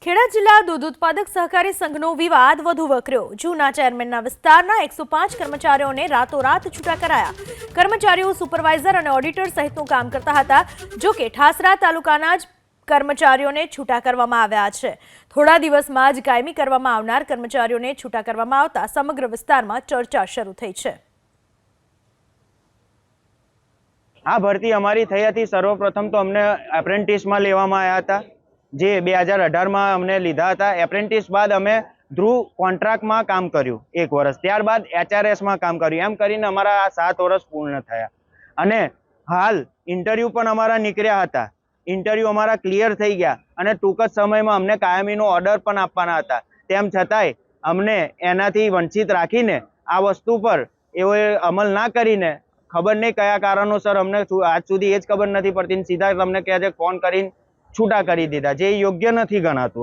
ખેડા જિલ્લા દૂધ ઉત્પાદક સહકારી સંઘનો વિવાદ વધુ વકર્યો। જૂના ચેરમેનના વિસ્તારના 105 કર્મચારીઓને રાતોરાત છૂટા કરાયા। કર્મચારીઓ સુપરવાઇઝર અને ઓડિટર સહિતનું કામ કરતા હતા। જો કે ઠાસરા તાલુકાના જ કર્મચારીઓને છૂટા કરવામાં આવ્યા છે। થોડા દિવસમાં જ કાયમી કરવામાં આવનાર કર્મચારીઓને છૂટા કરવામાં આવતા સમગ્ર વિસ્તારમાં ચર્ચા શરૂ થઈ છે। આ ભરતી અમારી થઈ હતી। સર્વપ્રથમ તો અમને એપ્રેન્ટિસમાં લેવામાં આવ્યા હતા, જે 2018માં અમને લીધા હતા। એપ્રેન્ટિસ બાદ અમે ધ્રુવ કોન્ટ્રાક્ટમાં કામ કર્યું 1 વર્ષ, ત્યારબાદ HRSમાં કામ કર્યું। એમ કરીને અમારા આ 7 વર્ષ પૂર્ણ થયા અને હાલ ઇન્ટરવ્યૂ પણ અમારા નીકળ્યા હતા। ઇન્ટરવ્યૂ અમારા ક્લિયર થઈ ગયા અને ટૂંક જ સમયમાં અમને કાયમીનો ઓર્ડર પણ આપવાના હતા। તેમ છતાંય અમને એનાથી વંચિત રાખીને આ વસ્તુ પર એઓએ અમલ ના કરીને ખબર નહીં કયા કારણોસર અમને આજ સુધી એ જ ખબર નથી પડતી, સીધા તમને કહે છે ફોન કરીને છૂટા કરી દીધા, જે યોગ્ય નથી ગણાતું।